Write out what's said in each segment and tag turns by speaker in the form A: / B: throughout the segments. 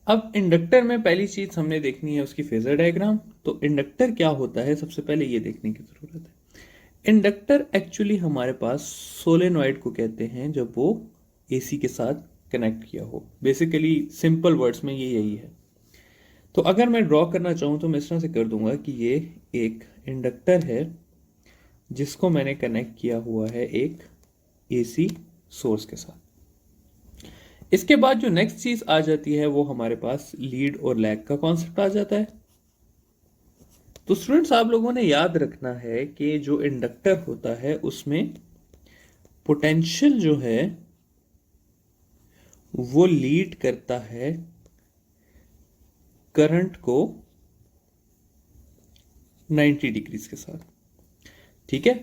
A: अब इंडक्टर में पहली चीज हमने देखनी है उसकी फेजर डायग्राम। तो इंडक्टर क्या होता है सबसे पहले ये देखने की जरूरत है। इंडक्टर एक्चुअली हमारे पास सोलेनॉइड को कहते हैं जब वो एसी के साथ कनेक्ट किया हो। बेसिकली सिंपल वर्ड्स में ये यही है। तो अगर मैं ड्रॉ करना चाहूँ तो मैं इस तरह से कर दूंगा कि ये एक इंडक्टर है जिसको मैंने कनेक्ट किया हुआ है एक एसी सोर्स के साथ। इसके बाद जो नेक्स्ट चीज आ जाती है वो हमारे पास लीड और लैग का कॉन्सेप्ट आ जाता है। तो स्टूडेंट्स आप लोगों ने याद रखना है कि जो इंडक्टर होता है उसमें पोटेंशियल जो है वो लीड करता है करंट को 90 डिग्रीज के साथ। ठीक है।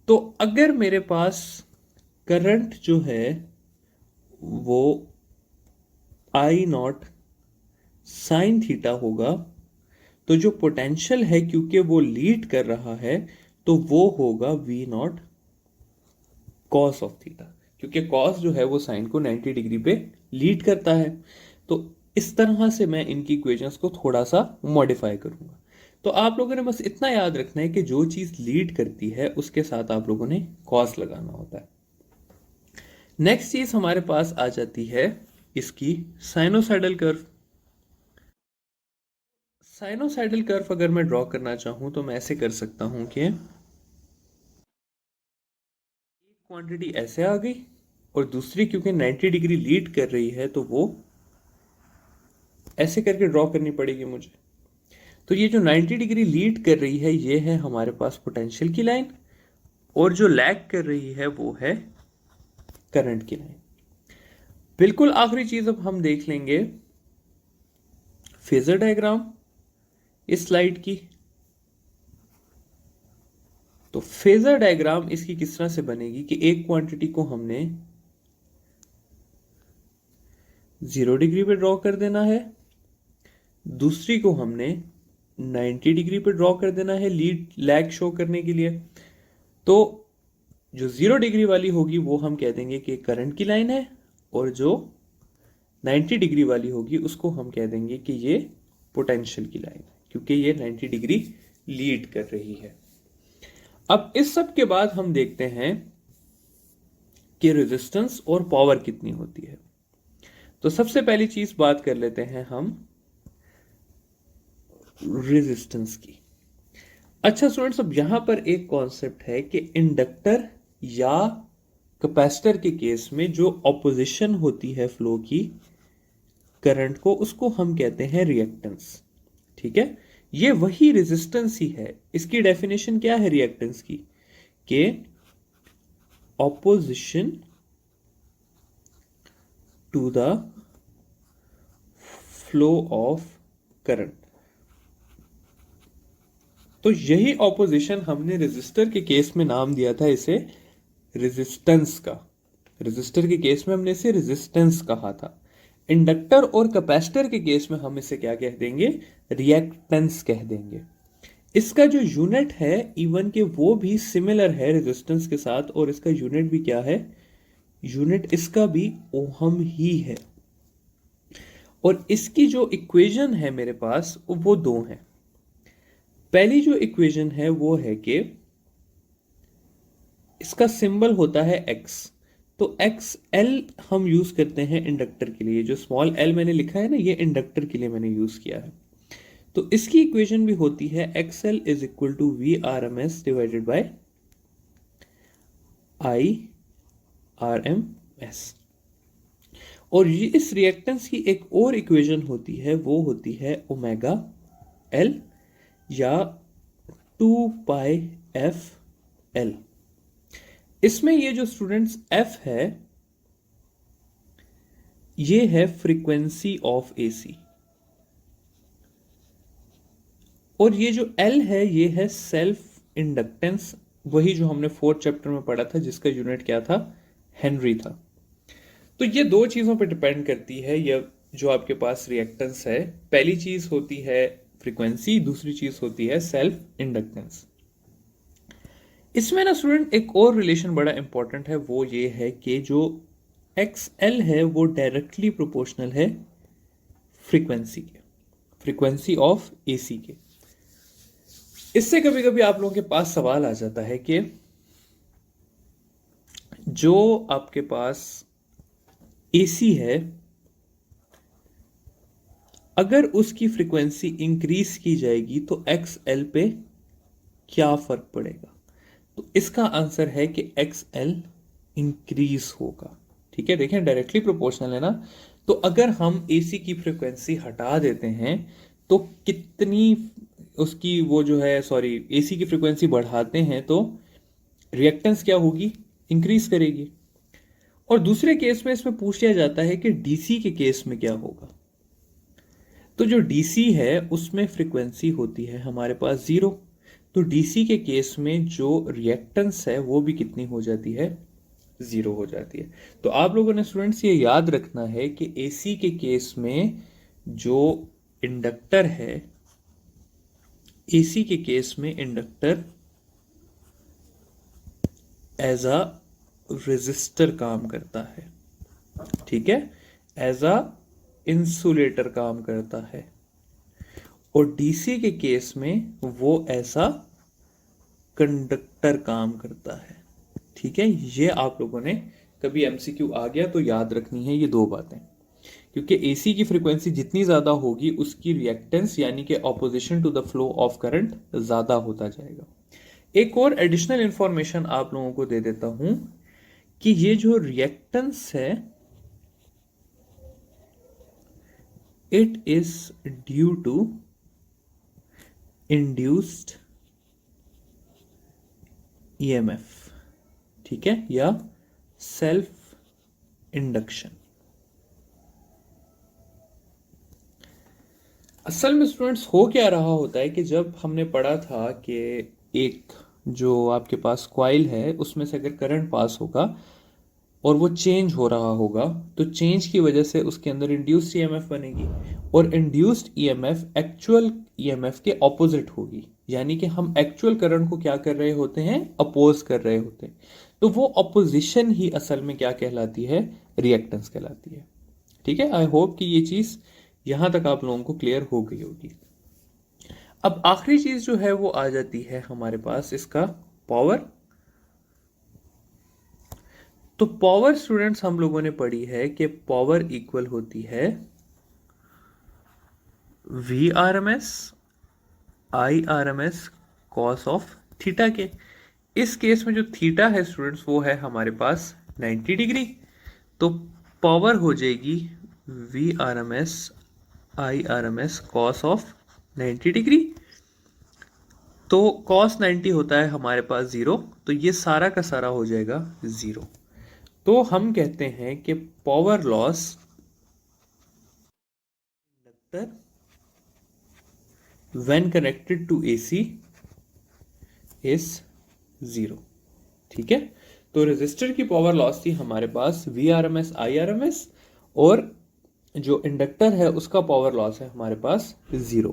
A: तो अगर मेरे पास करंट जो है वो आई नॉट साइन थीटा होगा तो जो पोटेंशियल है क्योंकि वो लीड कर रहा है तो वो होगा v not cos of theta, क्योंकि कॉस जो है वो साइन को 90 डिग्री पे लीड करता है। तो इस तरह से मैं इनकी इक्वेशंस को थोड़ा सा मॉडिफाई करूंगा। तो आप लोगों ने बस इतना याद रखना है कि जो चीज लीड करती है उसके साथ आप लोगों ने कॉस लगाना होता है। नेक्स्ट चीज हमारे पास आ जाती है इसकी साइनोसाइडल कर्व। साइनोसाइडल कर्व अगर मैं ड्रॉ करना चाहूं तो मैं ऐसे कर सकता हूं कि एक क्वांटिटी ऐसे आ गई और दूसरी क्योंकि 90 डिग्री लीड कर रही है तो वो ऐसे करके ड्रॉ करनी पड़ेगी मुझे। तो ये जो 90 डिग्री लीड कर रही है ये है हमारे पास पोटेंशियल की लाइन, और जो लैग कर रही है वो है करंट की लाइन। बिल्कुल आखिरी चीज अब हम देख लेंगे फेजर डायग्राम इस स्लाइड की। तो फेजर डायग्राम इसकी किस तरह से बनेगी कि एक क्वांटिटी को हमने 0 डिग्री पे ड्रॉ कर देना है, दूसरी को हमने 90 डिग्री पे ड्रॉ कर देना है लीड लैग शो करने के लिए। तो जो 0 डिग्री वाली होगी वो हम कह देंगे कि करंट की लाइन है, और जो 90 डिग्री वाली होगी उसको हम कह देंगे कि ये पोटेंशियल की लाइन है, क्योंकि ये 90 डिग्री लीड कर रही है। अब इस सब के बाद हम देखते हैं कि रेजिस्टेंस और पावर कितनी होती है। तो सबसे पहली चीज बात कर लेते हैं हम रेजिस्टेंस की। अच्छा स्टूडेंट्स, अब यहां पर एक कॉन्सेप्ट है कि इंडक्टर या कैपेसिटर के केस में जो ऑपोजिशन होती है फ्लो की करंट को उसको हम कहते हैं रिएक्टेंस। ठीक है। ये वही रेजिस्टेंस ही है। इसकी डेफिनेशन क्या है रिएक्टेंस की कि opposition to the flow of current. तो यही ऑपोजिशन हमने रेजिस्टर के केस में नाम दिया था इसे रेजिस्टेंस का। रेजिस्टर के केस में हमने इसे रेजिस्टेंस कहा था। इंडक्टर और कैपेसिटर के केस में हम इसे क्या कह देंगे, रिएक्टेंस कह देंगे। इसका जो यूनिट है इवन के वो भी सिमिलर है रेजिस्टेंस के साथ, और इसका यूनिट भी क्या है, यूनिट इसका भी ओहम ही है। और इसकी जो इक्वेशन है मेरे पास वो दो हैं। पहली जो इक्वेशन है वो है कि इसका सिंबल होता है x। तो एक्स एल हम यूज करते हैं इंडक्टर के लिए। जो स्मॉल एल मैंने लिखा है ना, ये इंडक्टर के लिए मैंने यूज किया है। तो इसकी इक्वेशन भी होती है X L is equal to V R M S divided by I R M S. और ये इस रिएक्टेंस की एक और इक्वेशन होती है, वो होती है ओमेगा एल या 2 पाई एफ एल। इसमें ये जो स्टूडेंट्स एफ है ये है फ्रीक्वेंसी ऑफ एसी, और ये जो एल है ये है सेल्फ इंडक्टेंस, वही जो हमने 4th चैप्टर में पढ़ा था जिसका यूनिट क्या था, हेनरी था। तो ये दो चीजों पर डिपेंड करती है ये जो आपके पास रिएक्टेंस है। पहली चीज होती है फ्रीक्वेंसी, दूसरी चीज होती है सेल्फ इंडक्टेंस। इसमें ना स्टूडेंट एक और रिलेशन बड़ा इंपॉर्टेंट है, वो ये है कि जो एक्स एल है वो डायरेक्टली प्रोपोर्शनल है फ्रीक्वेंसी ऑफ एसी के। इससे कभी कभी आप लोगों के पास सवाल आ जाता है कि जो आपके पास एसी है, अगर उसकी फ्रीक्वेंसी इंक्रीज की जाएगी तो एक्स एल पे क्या फर्क पड़ेगा? तो इसका आंसर है कि एक्स एल इंक्रीज होगा। ठीक है, देखें डायरेक्टली प्रोपोर्शनल है ना। तो अगर हम एसी की फ्रीक्वेंसी हटा देते हैं तो कितनी उसकी वो जो है, सॉरी, एसी की फ्रीक्वेंसी बढ़ाते हैं तो रिएक्टेंस क्या होगी? इंक्रीज करेगी। और दूसरे केस में इसमें पूछ लिया जाता है कि डीसी के केस में क्या होगा। तो जो डीसी है उसमें फ्रीक्वेंसी होती है हमारे पास 0। तो डीसी के केस में जो रिएक्टेंस है वो भी कितनी हो जाती है? 0 हो जाती है। तो आप लोगों ने स्टूडेंट्स ये याद रखना है कि एसी के केस में जो इंडक्टर है, एसी के केस में इंडक्टर एज अ रेजिस्टर काम करता है। ठीक है, एज अ इंसुलेटर काम करता है। और डीसी के केस में वो ऐसा कंडक्टर काम करता है। ठीक है, ये आप लोगों ने कभी एमसीक्यू आ गया तो याद रखनी है ये दो बातें, क्योंकि एसी की फ्रीक्वेंसी जितनी ज्यादा होगी उसकी रिएक्टेंस यानी कि opposition to the flow of current ज्यादा होता जाएगा। एक और एडिशनल इंफॉर्मेशन आप लोगों को दे देता हूं कि ये जो रिएक्टेंस है, it is due to induced EMF. ठीक है, या सेल्फ इंडक्शन। असल में स्टूडेंट्स हो क्या रहा होता है कि जब हमने पढ़ा था कि एक जो आपके पास कॉइल है उसमें से अगर करंट पास होगा और वो चेंज हो रहा होगा तो चेंज की वजह से उसके अंदर इंड्यूस्ड ईएमएफ बनेगी, और इंड्यूस्ड ईएमएफ एक्चुअल ईएमएफ के ऑपोजिट होगी। यानी कि हम एक्चुअल करंट को क्या कर रहे होते हैं? अपोज कर रहे होते हैं। तो वो अपोजिशन ही असल में क्या कहलाती है? रिएक्टेंस कहलाती है। ठीक है, आई होप कि ये चीज यहां तक आप लोगों को क्लियर हो गई होगी। अब आखिरी चीज जो है वो आ जाती है हमारे पास इसका पावर। तो पावर स्टूडेंट्स हम लोगों ने पढ़ी है कि पावर इक्वल होती है V R M S I R M S cos of theta के। इस केस में जो थीटा है स्टूडेंट्स वो है हमारे पास 90 डिग्री। तो पावर हो जाएगी V R M S I R M S cos of 90 degree. तो कॉस 90 होता है हमारे पास 0, तो ये सारा का सारा हो जाएगा 0। तो हम कहते हैं कि power loss inductor when connected to AC is 0। ठीक है, तो रेजिस्टर की पावर लॉस थी हमारे पास V R M S I R M S, और जो इंडक्टर है उसका पावर लॉस है हमारे पास 0।